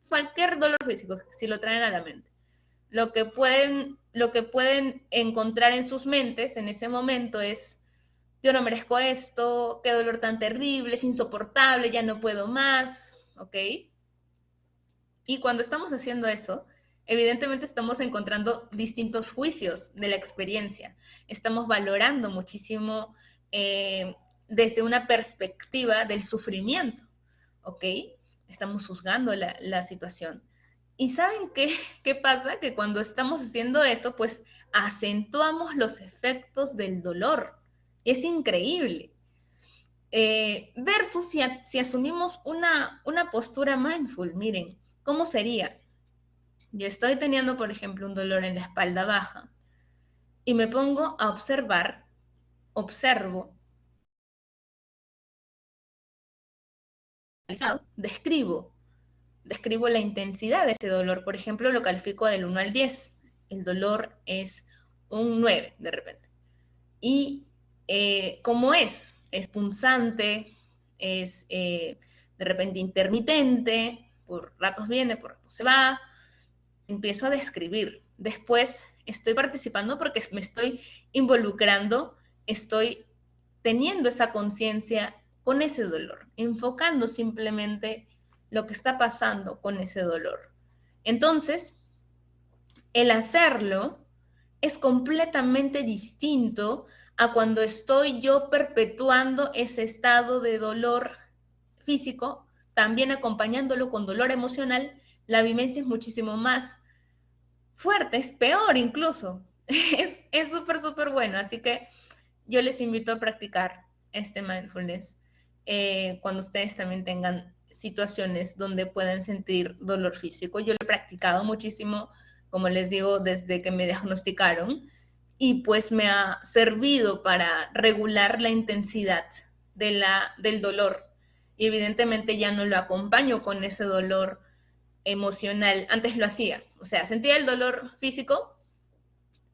Cualquier dolor físico, si lo traen a la mente. Lo que pueden encontrar en sus mentes en ese momento es: yo no merezco esto, qué dolor tan terrible, es insoportable, ya no puedo más, ¿ok? Y cuando estamos haciendo eso, evidentemente estamos encontrando distintos juicios de la experiencia. Estamos valorando muchísimo desde una perspectiva del sufrimiento, ¿ok? Estamos juzgando la situación. ¿Y saben qué pasa? Que cuando estamos haciendo eso, pues acentuamos los efectos del dolor. Es increíble. Versus si asumimos una postura mindful, miren, ¿cómo sería? Yo estoy teniendo, por ejemplo, un dolor en la espalda baja y me pongo a observo, describo la intensidad de ese dolor. Por ejemplo, lo califico del 1 al 10. El dolor es un 9 de repente. Y ¿cómo es? Es punzante, es de repente intermitente, por ratos viene, por ratos se va. Empiezo a describir. Después estoy participando porque me estoy involucrando, estoy teniendo esa conciencia con ese dolor, enfocando simplemente lo que está pasando con ese dolor. Entonces, el hacerlo es completamente distinto a cuando estoy yo perpetuando ese estado de dolor físico, también acompañándolo con dolor emocional. La vivencia es muchísimo más fuerte, es peor incluso. Es súper, súper bueno. Así que yo les invito a practicar este mindfulness cuando ustedes también tengan situaciones donde pueden sentir dolor físico. Yo lo he practicado muchísimo, como les digo, desde que me diagnosticaron, y pues me ha servido para regular la intensidad del dolor. Y evidentemente ya no lo acompaño con ese dolor emocional. Antes lo hacía, o sea, sentía el dolor físico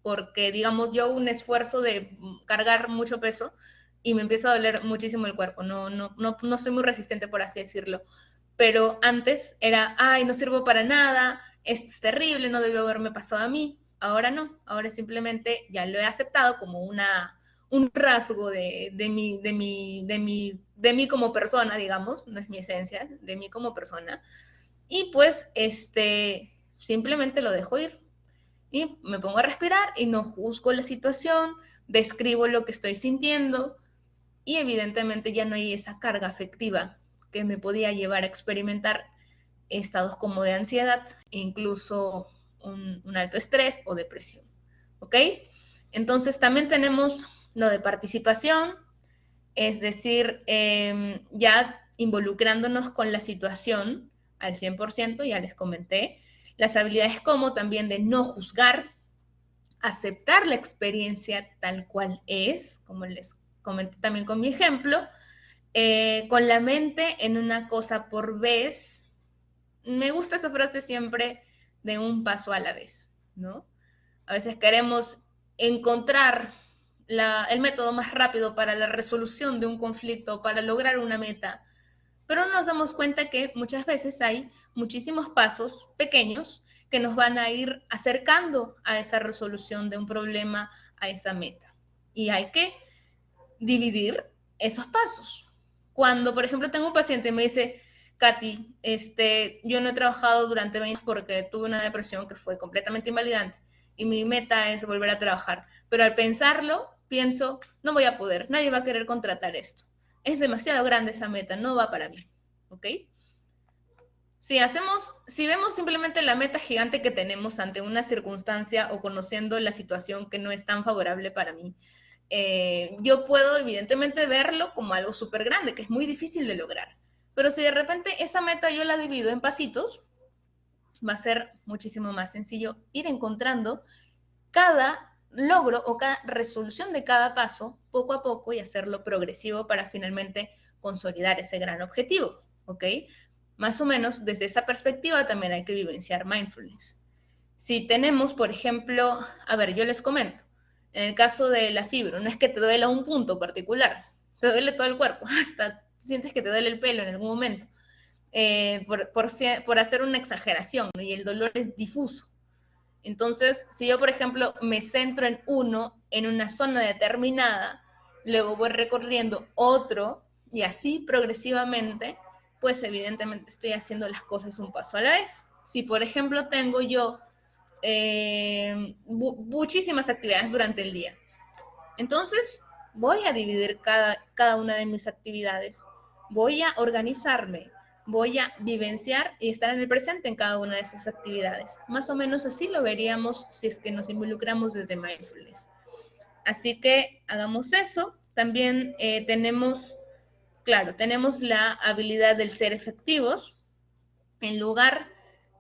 porque, digamos, yo hago un esfuerzo de cargar mucho peso y me empieza a doler muchísimo el cuerpo. No soy muy resistente, por así decirlo. Pero antes era, ay, no sirvo para nada, esto es terrible, no debió haberme pasado a mí. Ahora no, ahora simplemente ya lo he aceptado como un rasgo de mí como persona, digamos, no es mi esencia, de mí como persona. Y pues, simplemente lo dejo ir. Y me pongo a respirar y no juzgo la situación, describo lo que estoy sintiendo y evidentemente ya no hay esa carga afectiva que me podía llevar a experimentar estados como de ansiedad e incluso un alto estrés o depresión. ¿Ok? Entonces también tenemos lo de participación, es decir, ya involucrándonos con la situación al 100%, ya les comenté, las habilidades como también de no juzgar, aceptar la experiencia tal cual es, como les comenté también con mi ejemplo, con la mente en una cosa por vez. Me gusta esa frase siempre de un paso a la vez, ¿no? A veces queremos encontrar el método más rápido para la resolución de un conflicto, para lograr una meta, pero no nos damos cuenta que muchas veces hay muchísimos pasos pequeños que nos van a ir acercando a esa resolución de un problema, a esa meta. Y hay que dividir esos pasos. Cuando, por ejemplo, tengo un paciente y me dice, Katy, yo no he trabajado durante 20 años porque tuve una depresión que fue completamente invalidante y mi meta es volver a trabajar. Pero al pensarlo, pienso, no voy a poder, nadie va a querer contratar esto. Es demasiado grande esa meta, no va para mí. ¿Ok? Si vemos simplemente la meta gigante que tenemos ante una circunstancia o conociendo la situación que no es tan favorable para mí, yo puedo evidentemente verlo como algo súper grande, que es muy difícil de lograr. Pero si de repente esa meta yo la divido en pasitos, va a ser muchísimo más sencillo ir encontrando cada logro o cada resolución de cada paso poco a poco y hacerlo progresivo para finalmente consolidar ese gran objetivo, ¿ok? Más o menos desde esa perspectiva también hay que vivenciar mindfulness. Si tenemos, por ejemplo, a ver, yo les comento, en el caso de la fibra, no es que te duela un punto particular, te duele todo el cuerpo, hasta sientes que te duele el pelo en algún momento, por hacer una exageración, ¿no? Y el dolor es difuso. Entonces, si yo, por ejemplo, me centro en en una zona determinada, luego voy recorriendo otro y así progresivamente, pues evidentemente estoy haciendo las cosas un paso a la vez. Si, por ejemplo, tengo yo muchísimas actividades durante el día, entonces voy a dividir cada una de mis actividades, voy a organizarme, voy a vivenciar y estar en el presente en cada una de esas actividades. Más o menos así lo veríamos si es que nos involucramos desde mindfulness. Así que hagamos eso. También tenemos la habilidad del ser efectivos. En lugar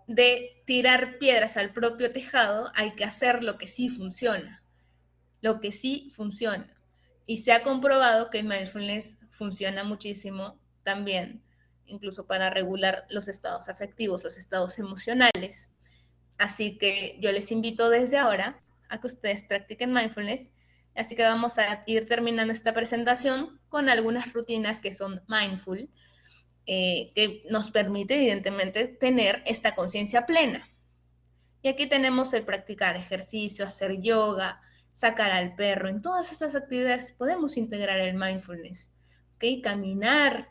de tirar piedras al propio tejado, hay que hacer lo que sí funciona. Lo que sí funciona. Y se ha comprobado que mindfulness funciona muchísimo también, incluso para regular los estados afectivos, los estados emocionales. Así que yo les invito desde ahora a que ustedes practiquen mindfulness. Así que vamos a ir terminando esta presentación con algunas rutinas que son mindful, que nos permite evidentemente tener esta conciencia plena. Y aquí tenemos el practicar ejercicio, hacer yoga, sacar al perro. En todas esas actividades podemos integrar el mindfulness. ¿Okay? Caminar,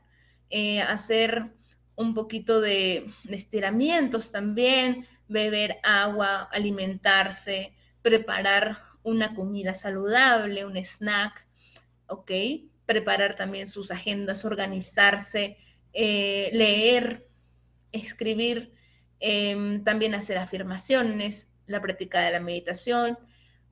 hacer un poquito de estiramientos también, beber agua, alimentarse, preparar una comida saludable, un snack, ¿ok? Preparar también sus agendas, organizarse, leer, escribir, también hacer afirmaciones, la práctica de la meditación.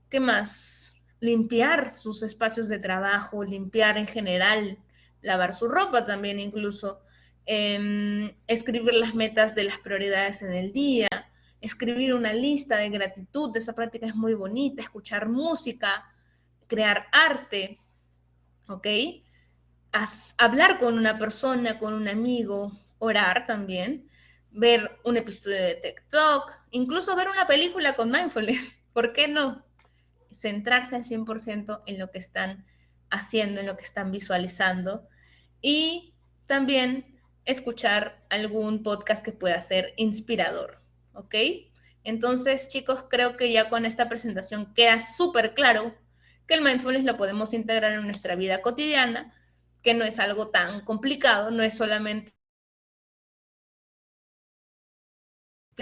¿Qué más? Limpiar sus espacios de trabajo, limpiar en general, lavar su ropa también incluso, escribir las metas de las prioridades en el día, escribir una lista de gratitud, esa práctica es muy bonita, escuchar música, crear arte, ¿ok? Hablar con una persona, con un amigo, orar también, ver un episodio de TikTok, incluso ver una película con mindfulness, ¿por qué no? Centrarse al 100% en lo que están haciendo, en lo que están visualizando y también escuchar algún podcast que pueda ser inspirador, ¿ok? Entonces, chicos, creo que ya con esta presentación queda súper claro que el mindfulness lo podemos integrar en nuestra vida cotidiana, que no es algo tan complicado, no es solamente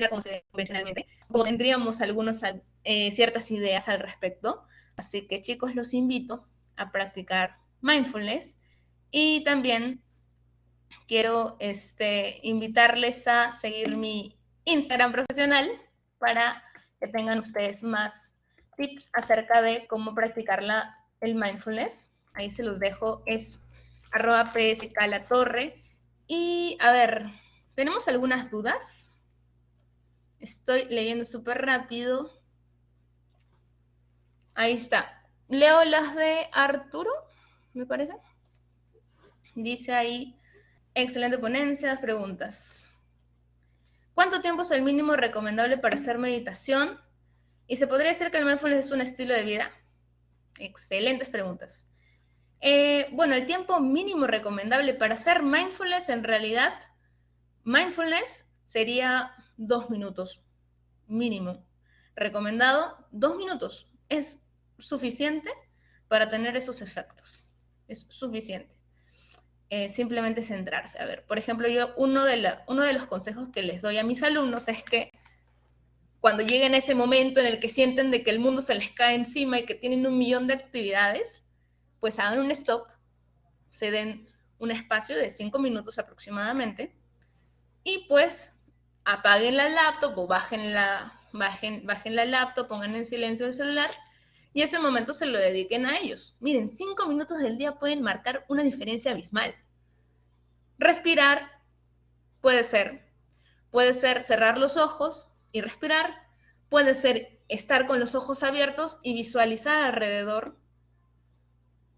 como se ve convencionalmente, como tendríamos ciertas ideas al respecto. Así que chicos, los invito a practicar mindfulness y también quiero invitarles a seguir mi Instagram profesional para que tengan ustedes más tips acerca de cómo practicar el mindfulness. Ahí se los dejo, es @pskalatorre. Y a ver, ¿tenemos algunas dudas? Estoy leyendo súper rápido. Ahí está. Leo las de Arturo, me parece. Dice ahí, excelente ponencia, preguntas. ¿Cuánto tiempo es el mínimo recomendable para hacer meditación? ¿Y se podría decir que el mindfulness es un estilo de vida? Excelentes preguntas. Bueno, el tiempo mínimo recomendable para hacer mindfulness, en realidad, mindfulness sería 2 minutos mínimo. Recomendado 2 minutos. Es suficiente para tener esos efectos. Es suficiente. Simplemente centrarse. A ver, por ejemplo, yo uno de los consejos que les doy a mis alumnos es que cuando lleguen a ese momento en el que sienten de que el mundo se les cae encima y que tienen 1.000.000 de actividades, pues hagan un stop, se den un espacio de 5 minutos aproximadamente y pues apaguen la laptop o bajen la laptop, pongan en silencio el celular y ese momento se lo dediquen a ellos. Miren, 5 minutos del día pueden marcar una diferencia abismal. Respirar puede ser cerrar los ojos y respirar, puede ser estar con los ojos abiertos y visualizar alrededor,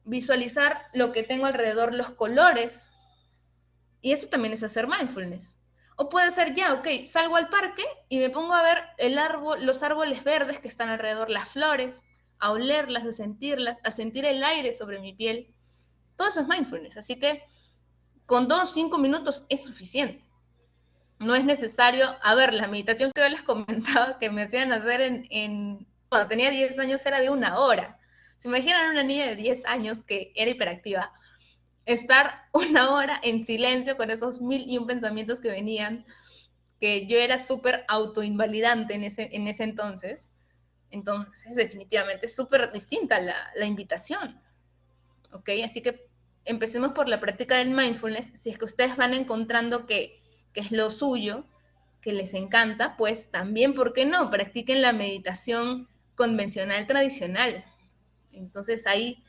visualizar lo que tengo alrededor, los colores, y eso también es hacer mindfulness. O puede ser ya, ok, salgo al parque y me pongo a ver los árboles verdes que están alrededor, las flores, a olerlas, a sentir el aire sobre mi piel. Todo eso es mindfulness, así que con 5 minutos es suficiente. No es necesario, a ver, la meditación que yo les comentaba que me hacían hacer cuando tenía 10 años era de 1 hora. ¿Se imaginan una niña de 10 años que era hiperactiva? Estar 1 hora en silencio con esos 1.001 pensamientos que venían, que yo era súper autoinvalidante en ese entonces. Entonces, definitivamente es súper distinta la invitación. ¿Ok? Así que empecemos por la práctica del mindfulness. Si es que ustedes van encontrando que es lo suyo, que les encanta, pues también, ¿por qué no? Practiquen la meditación convencional tradicional. Entonces ahí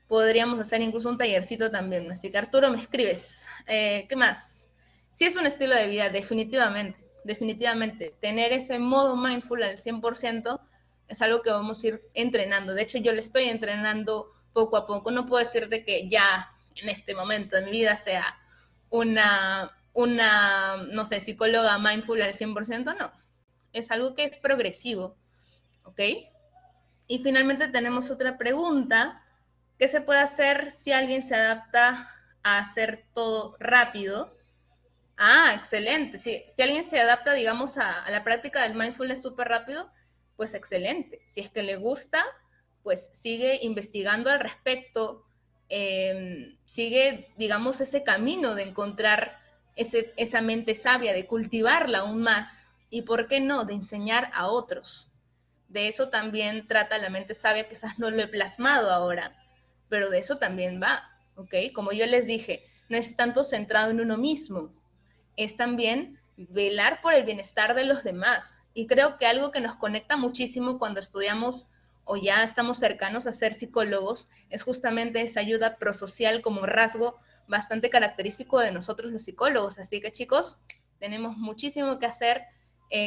podríamos hacer incluso un tallercito también. Así que Arturo, me escribes. ¿Qué más? Si es un estilo de vida, definitivamente. Tener ese modo mindful al 100% es algo que vamos a ir entrenando. De hecho, yo le estoy entrenando poco a poco. No puedo decirte que ya en este momento de mi vida sea una no sé, psicóloga mindful al 100%, no. Es algo que es progresivo, ¿ok? Y finalmente tenemos otra pregunta. ¿Qué se puede hacer si alguien se adapta a hacer todo rápido? Ah, excelente. Si alguien se adapta, digamos, a la práctica del mindfulness súper rápido, pues excelente. Si es que le gusta, pues sigue investigando al respecto, sigue, digamos, ese camino de encontrar esa mente sabia, de cultivarla aún más y, ¿por qué no?, de enseñar a otros. De eso también trata la mente sabia, quizás no lo he plasmado ahora, pero de eso también va, ¿ok? Como yo les dije, no es tanto centrado en uno mismo, es también velar por el bienestar de los demás. Y creo que algo que nos conecta muchísimo cuando estudiamos o ya estamos cercanos a ser psicólogos es justamente esa ayuda prosocial como rasgo bastante característico de nosotros los psicólogos. Así que chicos, tenemos muchísimo que hacer.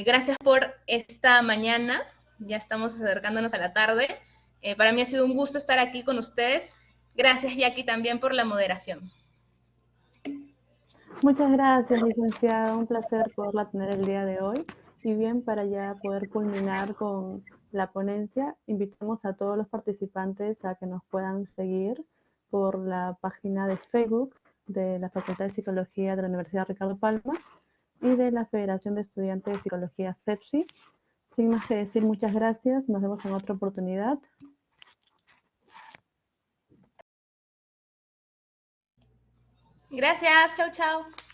Gracias por esta mañana, ya estamos acercándonos a la tarde. Para mí ha sido un gusto estar aquí con ustedes. Gracias, Jackie, también por la moderación. Muchas gracias, licenciada. Un placer poderla tener el día de hoy. Y bien, para ya poder culminar con la ponencia, invitamos a todos los participantes a que nos puedan seguir por la página de Facebook de la Facultad de Psicología de la Universidad Ricardo Palma y de la Federación de Estudiantes de Psicología FEPSI. Sin más que decir, muchas gracias. Nos vemos en otra oportunidad. Gracias, chau, chau.